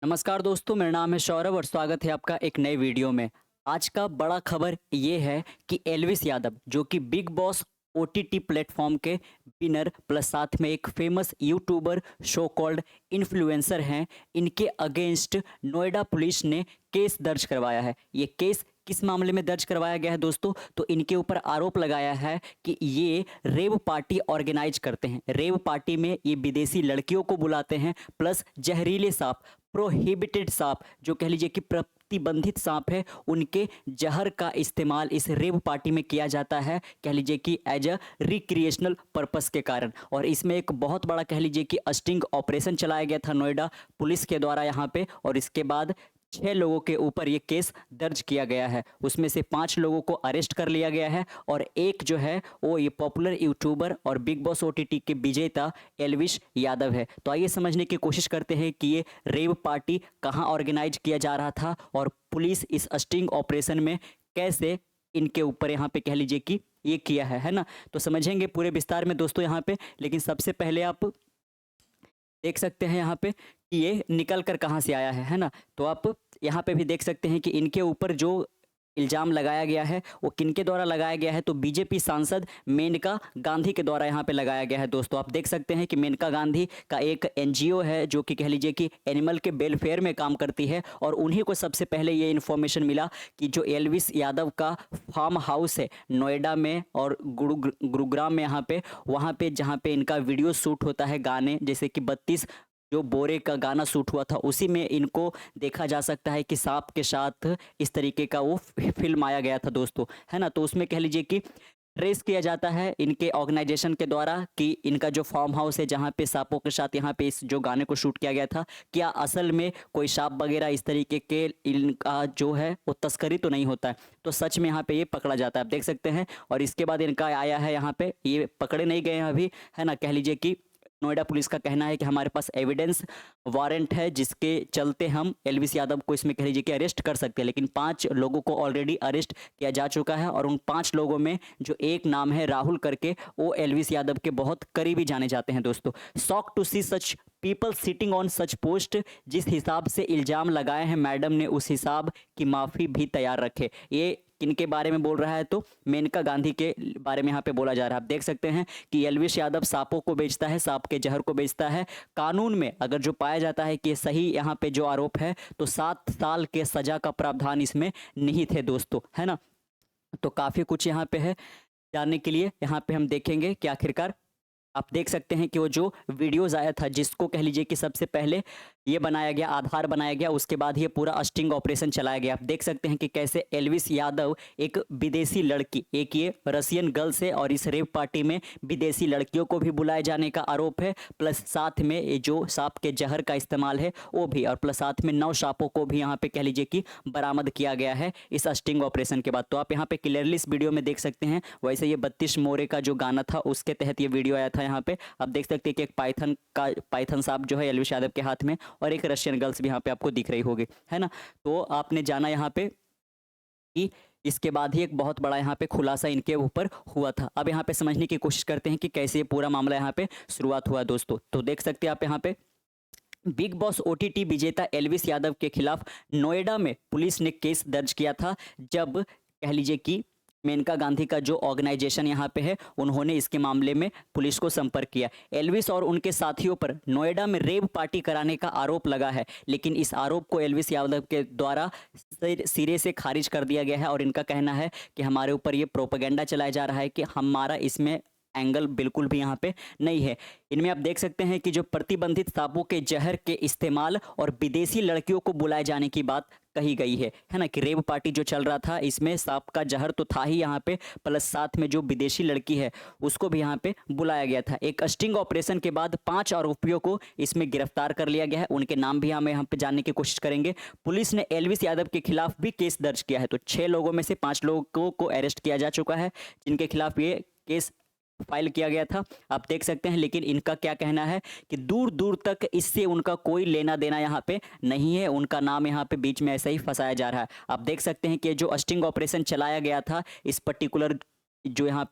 नमस्कार दोस्तों, मेरा नाम है सौरभ और स्वागत है आपका एक नए वीडियो में। आज का बड़ा खबर ये है कि एल्विस यादव जो कि बिग बॉस ओटीटी प्लेटफॉर्म के विनर प्लस साथ में एक famous YouTuber show called influencer हैं, इनके अगेंस्ट नोएडा पुलिस ने केस दर्ज करवाया है। ये केस किस मामले में दर्ज करवाया गया है दोस्तों? तो इनके ऊपर आरोप लगाया है कि ये रेव पार्टी ऑर्गेनाइज करते हैं। रेव पार्टी में ये विदेशी लड़कियों को बुलाते हैं, प्लस जहरीले सांप, प्रोहिबिटेड सांप जो कह लीजिए कि प्रतिबंधित सांप है, उनके जहर का इस्तेमाल इस रेव पार्टी में किया जाता है, कह लीजिए कि एज अ रिक्रिएशनल पर्पस के कारण। और इसमें एक बहुत बड़ा कह लीजिए कि स्टिंग ऑपरेशन चलाया गया था नोएडा पुलिस के द्वारा यहाँ पे, और इसके बाद 6 लोगों के ऊपर ये केस दर्ज किया गया है। उसमें से 5 लोगों को अरेस्ट कर लिया गया है और एक जो है वो ये पॉपुलर यूट्यूबर और बिग बॉस ओटीटी के विजेता एल्विस यादव है। तो आइए समझने की कोशिश करते हैं कि ये रेव पार्टी कहाँ ऑर्गेनाइज किया जा रहा था और पुलिस इस स्टिंग ऑपरेशन में कैसे इनके ऊपर यहाँ पे कह लीजिए कि ये किया है ना। तो समझेंगे पूरे विस्तार में दोस्तों यहाँ पे, लेकिन सबसे पहले आप देख सकते हैं यहाँ पे कि ये निकल कर कहाँ से आया है ना। तो आप यहाँ पे भी देख सकते हैं कि इनके ऊपर जो इल्ज़ाम लगाया गया है वो किनके द्वारा लगाया गया है, तो बीजेपी सांसद मेनका गांधी के द्वारा यहाँ पे लगाया गया है। दोस्तों आप देख सकते हैं कि मेनका गांधी का एक एनजीओ है जो कि कह लीजिए कि एनिमल के वेलफेयर में काम करती है, और उन्हीं को सबसे पहले ये इन्फॉर्मेशन मिला कि जो एल्विस यादव का फार्म हाउस है नोएडा में और गुरुग्राम में यहाँ पे, वहाँ पे जहाँ पे इनका वीडियो शूट होता है, गाने जैसे कि 32 जो बोरे का गाना शूट हुआ था, उसी में इनको देखा जा सकता है कि सांप के साथ इस तरीके का वो फिल्म आया गया था दोस्तों, है ना। तो उसमें कह लीजिए कि ट्रेस किया जाता है इनके ऑर्गेनाइजेशन के द्वारा कि इनका जो फार्म हाउस है जहाँ पे सांपों के साथ यहाँ पे इस जो गाने को शूट किया गया था, क्या असल में कोई सांप वगैरह इस तरीके के इनका जो है वो तस्करी तो नहीं होता है। तो सच में यहाँ पे ये पकड़ा जाता है, आप देख सकते हैं। और इसके बाद इनका आया है यहाँ पे, ये पकड़े नहीं गए हैं अभी, है ना। कह लीजिए कि नोएडा पुलिस का कहना है कि हमारे पास एविडेंस वारंट है जिसके चलते हम एल्विस यादव को इसमें कह लीजिए कि अरेस्ट कर सकते हैं, लेकिन 5 लोगों को ऑलरेडी अरेस्ट किया जा चुका है। और उन 5 लोगों में जो एक नाम है राहुल करके, वो एल्विस यादव के बहुत करीबी जाने जाते हैं दोस्तों। Shock to see such people sitting on such post, जिस हिसाब से इल्ज़ाम लगाए हैं मैडम ने उस हिसाब की माफ़ी भी तैयार रखे। ये किनके बारे में बोल रहा है, तो मेनका गांधी के बारे में यहाँ पे बोला जा रहा है। आप देख सकते हैं कि एल्विस यादव सांपों को बेचता है, सांप के जहर को बेचता है। कानून में अगर जो पाया जाता है कि सही यहाँ पे जो आरोप है, तो 7 साल के सजा का प्रावधान इसमें निहित है दोस्तों, है ना। तो काफ़ी कुछ यहाँ पे है जानने के लिए। यहाँ पे हम देखेंगे कि आखिरकार आप देख सकते हैं कि वो जो वीडियोज़ आया था, जिसको कह लीजिए कि सबसे पहले ये बनाया गया, आधार बनाया गया, उसके बाद ये पूरा स्टिंग ऑपरेशन चलाया गया। आप देख सकते हैं कि कैसे एल्विस यादव एक विदेशी लड़की, एक ये रसियन गर्ल्स है, और इस रेव पार्टी में विदेशी लड़कियों को भी बुलाए जाने का आरोप है, प्लस साथ में ये जो सांप के जहर का इस्तेमाल है वो भी, और प्लस साथ में 9 सांपों को भी यहाँ पे कह लीजिए कि बरामद किया गया है इस स्टिंग ऑपरेशन के बाद। तो आप यहाँ पे क्लियरली इस वीडियो में देख सकते हैं। वैसे ये 32 मोरे का जो गाना था उसके तहत ये वीडियो आया था। यहाँ पे आप देख सकते हैं कि एक पाइथन सांप जो है एल्विस यादव के हाथ में, और एक रशियन गर्ल्स भी यहाँ पे आपको दिख रही होगी, है ना। तो आपने जाना यहाँ पे कि इसके बाद ही एक बहुत बड़ा यहाँ पे खुलासा इनके ऊपर हुआ था। अब यहाँ पे समझने की कोशिश करते हैं कि कैसे ये पूरा मामला यहाँ पे शुरुआत हुआ दोस्तों। तो देख सकते हैं आप यहाँ पे बिग बॉस ओटीटी विजेता एल्विस यादव के खिलाफ नोएडा में पुलिस ने केस दर्ज किया था, जब कह लीजिए कि मेनका गांधी का जो ऑर्गेनाइजेशन यहाँ पे है, उन्होंने इसके मामले में पुलिस को संपर्क किया। एल्विस और उनके साथियों पर नोएडा में रेव पार्टी कराने का आरोप लगा है, लेकिन इस आरोप को एल्विस यादव के द्वारा सिरे से खारिज कर दिया गया है। और इनका कहना है कि हमारे ऊपर ये प्रोपेगेंडा चलाया जा रहा है कि हमारा इसमें एंगल बिल्कुल भी यहाँ पे नहीं है। इनमें आप देख सकते हैं कि जो प्रतिबंधित सांपों के जहर के इस्तेमाल और विदेशी लड़कियों को बुलाए जाने की बात कही गई है ना। कि रेव पार्टी जो चल रहा था इसमें सांप का जहर तो था ही यहाँ पे, प्लस साथ में जो विदेशी लड़की है उसको भी यहाँ पे बुलाया गया था। एक स्टिंग ऑपरेशन के बाद 5 आरोपियों को इसमें गिरफ्तार कर लिया गया है। उनके नाम भी हमें यहाँ पे जानने की कोशिश करेंगे। पुलिस ने एल्विस यादव के खिलाफ भी केस दर्ज किया है। तो 6 लोगों में से 5 लोगों को अरेस्ट किया जा चुका है, जिनके खिलाफ ये केस फाइल किया गया था, आप देख सकते हैं। लेकिन इनका क्या कहना है कि दूर दूर तक इससे उनका कोई लेना देना यहाँ पे नहीं है, उनका नाम यहाँ पे बीच में ऐसा ही फंसाया जा रहा है। आप देख सकते हैं कि जो स्टिंग ऑपरेशन चलाया गया था इस पर्टिकुलर जो यहाँ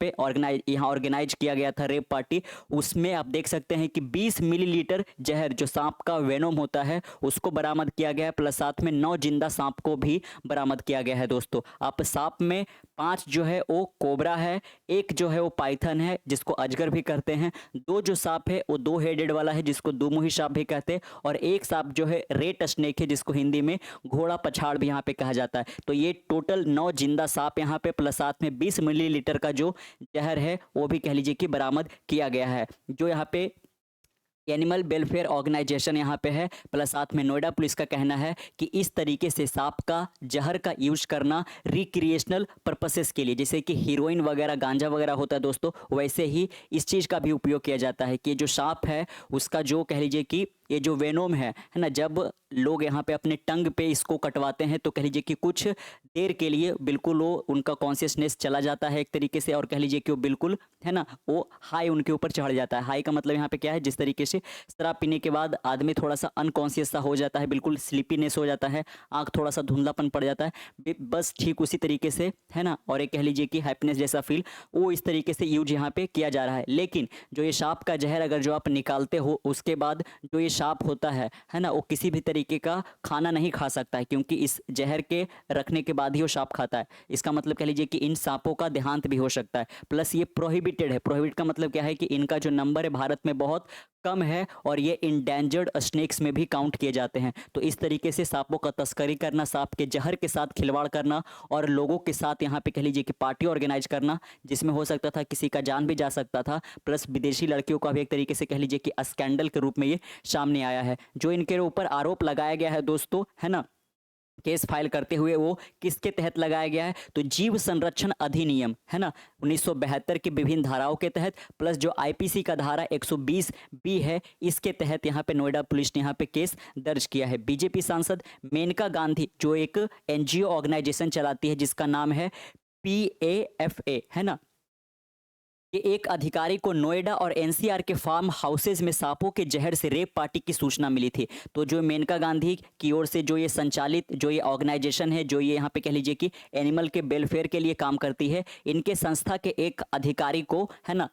ऑर्गेनाइज किया गया था रेप पार्टी, उसमें आप देख सकते हैं कि 20 मिलीलीटर जहर जो सांप का वेनोम होता है उसको बरामद किया गया है, प्लस साथ में 9 जिंदा सांप को भी बरामद किया गया है दोस्तों। आप सांप में 5 जो है वो कोबरा है, एक जो है वो पाइथन है जिसको अजगर भी कहते हैं, 2 जो सांप है वो 2 हेडेड वाला है जिसको दुमुही सांप भी कहते हैं, और एक सांप जो है रेट स्नेक है जिसको हिंदी में घोड़ा पछाड़ भी यहाँ पे कहा जाता है। तो ये टोटल 9 जिंदा सांप यहाँ पे प्लस साथ में 20 मिलीलीटर का जो जहर है वो भी कह लीजिए कि बरामद किया गया है। जो यहाँ पे एनिमल वेलफेयर ऑर्गेनाइजेशन यहाँ पे है, प्लस साथ में नोएडा पुलिस का कहना है कि इस तरीके से सांप का जहर का यूज करना रिक्रिएशनल पर्पसेस के लिए, जैसे कि हीरोइन वगैरह गांजा वगैरह होता है दोस्तों, वैसे ही इस चीज़ का भी उपयोग किया जाता है कि जो सांप है उसका जो कह लीजिए कि ये जो वेनोम है ना, जब लोग यहाँ पे अपने टंग पे इसको कटवाते हैं तो कह लीजिए कि कुछ देर के लिए बिल्कुल वो उनका कॉन्शियसनेस चला जाता है एक तरीके से, और कह लीजिए कि वो बिल्कुल है ना वो हाई उनके ऊपर चढ़ जाता है। हाई का मतलब यहाँ पे क्या है, जिस तरीके से शराब पीने के बाद आदमी थोड़ा सा अनकॉन्शियस सा हो जाता है, बिल्कुल स्लीपीनेस हो जाता है, आँख थोड़ा सा धुंधलापन पड़ जाता है, बस ठीक उसी तरीके से है ना, और एक कह लीजिए कि हैप्पीनेस जैसा फील, वो इस तरीके से यूज यहाँ पे किया जा रहा है। लेकिन जो ये सांप का जहर अगर जो आप निकालते हो उसके बाद जो ये सांप होता है ना, वो किसी भी तरीके का खाना नहीं खा सकता है, क्योंकि इस जहर के रखने के बाद ही वो सांप खाता है। इसका मतलब कह लीजिए कि इन सांपों का देहांत भी हो सकता है। प्लस ये प्रोहिबिटेड है। प्रोहिबिट का मतलब क्या है कि इनका जो नंबर है भारत में बहुत कम है, और ये इंडेंजर्ड स्नेक्स में भी काउंट किए जाते हैं। तो इस तरीके से सांपों का तस्करी करना, सांप के जहर के साथ खिलवाड़ करना, और लोगों के साथ यहाँ पे कह लीजिए कि पार्टी ऑर्गेनाइज करना, जिसमें हो सकता था किसी का जान भी जा सकता था, प्लस विदेशी लड़कियों का भी एक तरीके से कह लीजिए कि स्कैंडल के रूप में ये सामने आया है। जो इनके ऊपर आरोप लगाया गया है दोस्तों, है ना, केस फाइल करते हुए, वो किसके तहत लगाया गया है, तो जीव संरक्षण अधिनियम है ना 1972 की विभिन्न धाराओं के तहत, प्लस जो आईपीसी का धारा 120 बी है, इसके तहत यहाँ पे नोएडा पुलिस ने यहाँ पे केस दर्ज किया है। बीजेपी सांसद मेनका गांधी जो एक एनजीओ ऑर्गेनाइजेशन चलाती है जिसका नाम है PAFA है ना, कि एक अधिकारी को नोएडा और एनसीआर के फार्म हाउसेज में सांपों के जहर से रेप पार्टी की सूचना मिली थी। तो जो मेनका गांधी की ओर से जो ये संचालित जो ये ऑर्गेनाइजेशन है, जो ये यहाँ पे कह लीजिए कि एनिमल के वेलफेयर के लिए काम करती है, इनके संस्था के एक अधिकारी को है ना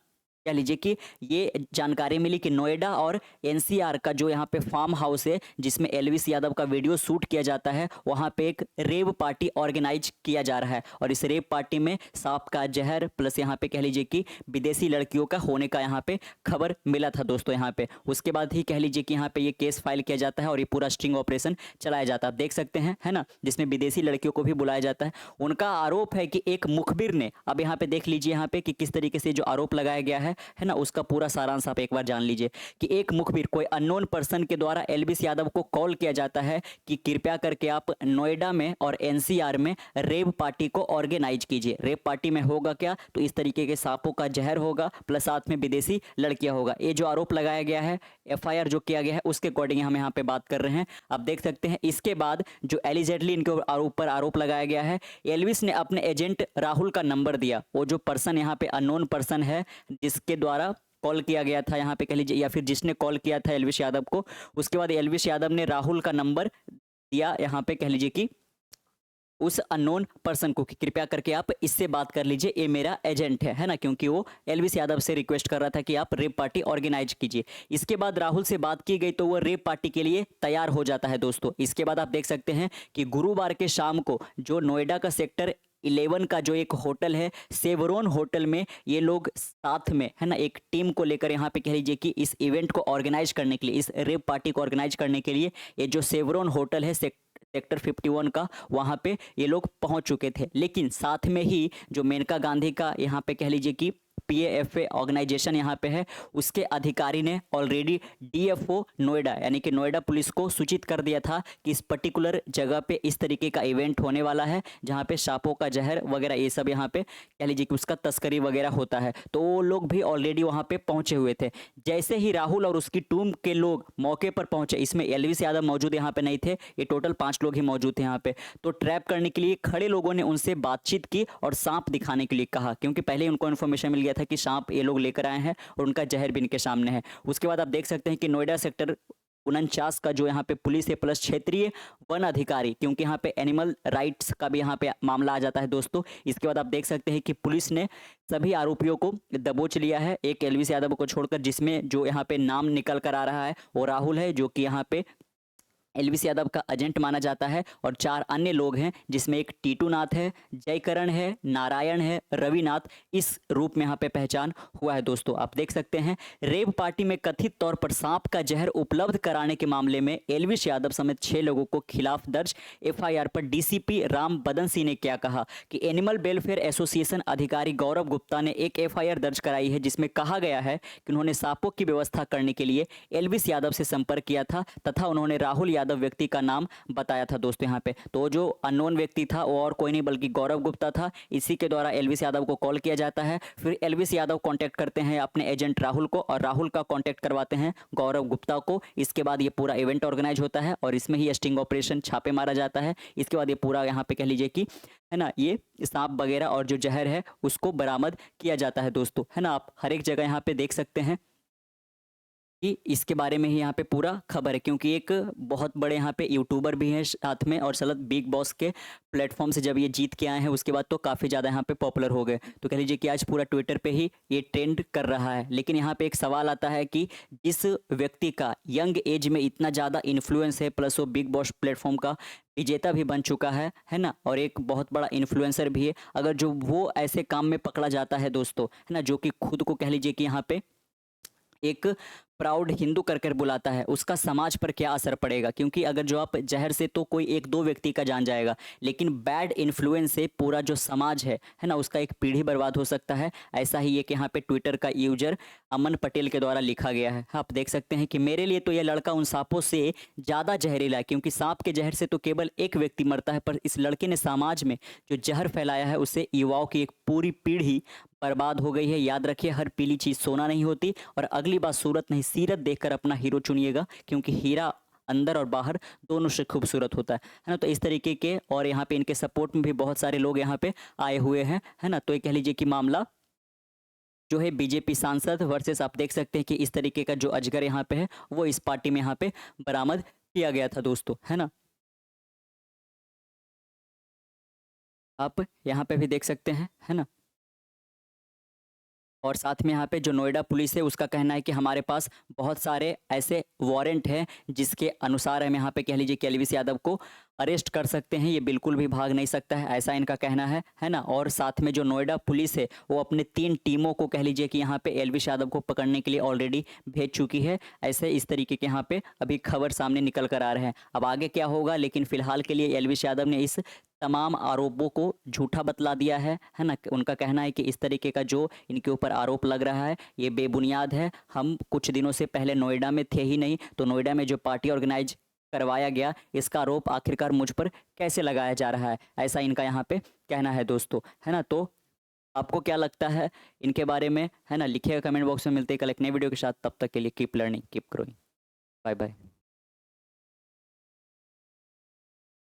कह लीजिए कि ये जानकारी मिली कि नोएडा और एनसीआर का जो यहाँ पे फार्म हाउस है जिसमें एलविस यादव का वीडियो शूट किया जाता है, वहाँ पे एक रेव पार्टी ऑर्गेनाइज किया जा रहा है, और इस रेव पार्टी में सांप का जहर प्लस यहाँ पे कह लीजिए कि विदेशी लड़कियों का होने का यहाँ पे खबर मिला था दोस्तों। यहाँ पे उसके बाद ही कह लीजिए कि यहाँ पे ये केस फाइल किया जाता है और ये पूरा स्टिंग ऑपरेशन चलाया जाता है। आप देख सकते हैं है ना, जिसमें विदेशी लड़कियों को भी बुलाया जाता है। उनका आरोप है कि एक मुखबिर ने, अब यहाँ पे देख लीजिए यहाँ पे कि किस तरीके से जो आरोप लगाया गया है ना, उसका पूरा सारांश आप एक बार जान लीजिए कि एक मुखबिर कोई अननोन पर्सन के द्वारा एलविस यादव को कॉल किया जाता है कि कृपया करके आप नोएडा में और एनसीआर में रेव पार्टी को ऑर्गेनाइज कीजिए। रेव पार्टी में होगा क्या, तो इस तरीके के सांपों का जहर होगा प्लस साथ में विदेशी लड़कियां होगा। ये जो आरोप लगाया गया है, एफआईआर जो किया गया है, उसके अकॉर्डिंग हम यहाँ पे बात कर रहे हैं। आप देख सकते हैं इसके बाद जो एलिजेडली इनके ऊपर आरोप लगाया गया है, एलविस ने अपने एजेंट राहुल का नंबर दिया। वो जो पर्सन यहाँ पे अननोन पर्सन है जिसके द्वारा कॉल किया गया था यहाँ पे कह लीजिए, या फिर जिसने कॉल किया था एलविस यादव को, उसके बाद एलविस यादव ने राहुल का नंबर दिया यहाँ पे कह लीजिए कि उस अननोन पर्सन को कि कृपया करके आप इससे बात कर लीजिए, ये मेरा एजेंट है ना, क्योंकि वो एलविस यादव से रिक्वेस्ट कर रहा था कि आप रेप पार्टी ऑर्गेनाइज कीजिए। इसके बाद राहुल से बात की गई तो वो रेप पार्टी के लिए तैयार हो जाता है दोस्तों। इसके बाद आप देख सकते हैं कि गुरुवार के शाम को जो नोएडा का सेक्टर 11 का जो एक होटल है सेवरोन होटल में, ये लोग साथ में है ना एक टीम को लेकर यहाँ पे कह लीजिए कि इस इवेंट को ऑर्गेनाइज करने के लिए, इस रेप पार्टी को ऑर्गेनाइज करने के लिए, ये जो सेवरोन होटल है सेक्टर 51 का, वहाँ पे ये लोग पहुँच चुके थे। लेकिन साथ में ही जो मेनका गांधी का यहाँ पे कह लीजिए कि PAFA ऑर्गेनाइजेशन यहाँ पे है, उसके अधिकारी ने ऑलरेडी DFO नोएडा यानी कि नोएडा पुलिस को सूचित कर दिया था कि इस पर्टिकुलर जगह पे इस तरीके का इवेंट होने वाला है जहाँ पे सांपों का जहर वगैरह ये सब यहाँ पे कह लीजिए कि उसका तस्करी वगैरह होता है। तो वो लोग भी ऑलरेडी वहाँ पे पहुँचे हुए थे। जैसे ही राहुल और उसकी टीम के लोग मौके पर पहुँचे, इसमें एलविस यादव मौजूद यहाँ पे नहीं थे, ये टोटल 5 लोग ही मौजूद थे यहाँ पे, तो ट्रैप करने के लिए खड़े लोगों ने उनसे बातचीत की और सांप दिखाने के लिए कहा, क्योंकि पहले ही उनको इन्फॉर्मेशन मिल गया था कि सांप ये लोग लेकर आए हैं और उनका जहर भी इनके सामने है। उसके बाद आप देख सकते हैं कि नोएडा सेक्टर 49 का जो यहाँ पे पुलिस है प्लस क्षेत्रीय वन अधिकारी, क्योंकि यहाँ पे एनिमल राइट्स का भी यहाँ पे मामला आ जाता है दोस्तों। इसके बाद आप देख सकते हैं कि पुलिस ने सभी आरोपियों को दबोच लिया है, एक एलविस यादव को छोड़कर, जिसमें जो यहाँ पे नाम निकल कर आ रहा है वो राहुल है, जो कि यहाँ पे एलविस यादव का एजेंट माना जाता है, और 4 अन्य लोग हैं जिसमें एक टीटू नाथ है, जयकरण है, नारायण है, रविनाथ, इस रूप में यहाँ पे पहचान हुआ है दोस्तों। आप देख सकते हैं रेव पार्टी में कथित तौर पर सांप का जहर उपलब्ध कराने के मामले में एलविस यादव समेत 6 लोगों को खिलाफ दर्ज एफआईआर पर डीसीपी राम बदन सिंह ने क्या कहा कि एनिमल वेलफेयर एसोसिएशन अधिकारी गौरव गुप्ता ने एक एफआईआर दर्ज कराई है, जिसमें कहा गया है कि उन्होंने सांपों की व्यवस्था करने के लिए एलविस यादव से संपर्क किया था तथा उन्होंने राहुल यादव व्यक्ति का नाम बताया था दोस्तों। यहाँ पे तो जो अननोन व्यक्ति था वो और कोई नहीं बल्कि गौरव गुप्ता था, इसी के द्वारा एलविस यादव को कॉल किया जाता है। फिर एलविस यादव कांटेक्ट करते हैं अपने एजेंट राहुल को, और राहुल का कांटेक्ट करवाते हैं गौरव गुप्ता को। इसके बाद ये पूरा इवेंट ऑर्गेनाइज होता है और इसमें ही स्टिंग ऑपरेशन छापे मारा जाता है। इसके बाद ये पूरा यहाँ पे कह लीजिए कि है ना, ये सांप वगैरह और जो जहर है उसको बरामद किया जाता है दोस्तों, है ना। आप हर एक जगह यहाँ पे देख सकते हैं कि इसके बारे में ही यहाँ पे पूरा खबर है, क्योंकि एक बहुत बड़े यहाँ पे यूट्यूबर भी हैं साथ में, और सलत बिग बॉस के प्लेटफॉर्म से जब ये जीत के आए हैं उसके बाद तो काफ़ी ज़्यादा यहाँ पे पॉपुलर हो गए। तो कह लीजिए कि आज पूरा ट्विटर पे ही ये ट्रेंड कर रहा है। लेकिन यहाँ पे एक सवाल आता है कि जिस व्यक्ति का यंग एज में इतना ज़्यादा इन्फ्लुएंस है, प्लस वो बिग बॉस प्लेटफॉर्म का विजेता भी बन चुका है ना, और एक बहुत बड़ा इन्फ्लुएंसर भी है, अगर जो वो ऐसे काम में पकड़ा जाता है दोस्तों, है ना, जो कि खुद को कह लीजिए कि यहाँ पे एक प्राउड हिंदू कर कर बुलाता है, उसका समाज पर क्या असर पड़ेगा। क्योंकि अगर जो आप जहर से तो कोई 1-2 व्यक्ति का जान जाएगा, लेकिन बैड इन्फ्लुएंस से पूरा जो समाज है ना, उसका एक पीढ़ी बर्बाद हो सकता है। ऐसा ही एक यहाँ पे ट्विटर का यूजर अमन पटेल के द्वारा लिखा गया है। आप देख सकते हैं कि मेरे लिए तो यह लड़का उन सांपों से ज़्यादा जहरीला है, क्योंकि सांप के जहर से तो केवल एक व्यक्ति मरता है, पर इस लड़के ने समाज में जो जहर फैलाया है उससे युवाओं की एक पूरी पीढ़ी बर्बाद हो गई है। याद रखिए, हर पीली चीज़ सोना नहीं होती, और अगली बार सूरत नहीं सीरत देखकर अपना हीरो चुनिएगा, क्योंकि हीरा अंदर और बाहर दोनों से खूबसूरत होता है ना। तो इस तरीके के, और यहाँ पे इनके सपोर्ट में भी बहुत सारे लोग यहाँ पे आए हुए हैं, है ना। तो ये कह लीजिए कि मामला जो है बीजेपी सांसद वर्सेस, आप देख सकते हैं कि इस तरीके का जो अजगर यहाँ पे है वो इस पार्टी में यहाँ पे बरामद किया गया था दोस्तों, है ना। आप यहाँ पे भी देख सकते हैं, है ना। और साथ में यहाँ पे जो नोएडा पुलिस है उसका कहना है कि हमारे पास बहुत सारे ऐसे वारंट हैं जिसके अनुसार हम यहाँ पे कह लीजिए कि एलविस यादव को अरेस्ट कर सकते हैं, ये बिल्कुल भी भाग नहीं सकता है, ऐसा इनका कहना है ना। और साथ में जो नोएडा पुलिस है वो अपने 3 टीमों को कह लीजिए कि यहाँ पे एलविस यादव को पकड़ने के लिए ऑलरेडी भेज चुकी है। ऐसे इस तरीके के यहाँ पे अभी खबर सामने निकल कर आ रहे हैं। अब आगे क्या होगा, लेकिन फिलहाल के लिए एलविस यादव ने इस तमाम आरोपों को झूठा बतला दिया है ना। उनका कहना है कि इस तरीके का जो इनके ऊपर आरोप लग रहा है ये बेबुनियाद है। हम कुछ दिनों से पहले नोएडा में थे ही नहीं, तो नोएडा में जो पार्टी ऑर्गेनाइज करवाया गया इसका आरोप आखिरकार मुझ पर कैसे लगाया जा रहा है, ऐसा इनका यहाँ पे कहना है दोस्तों, है ना। तो आपको क्या लगता है इनके बारे में, है ना, लिखिएगा कमेंट बॉक्स में। मिलते हैं कल एक नई वीडियो के साथ, तब तक के लिए keep learning keep growing, bye bye.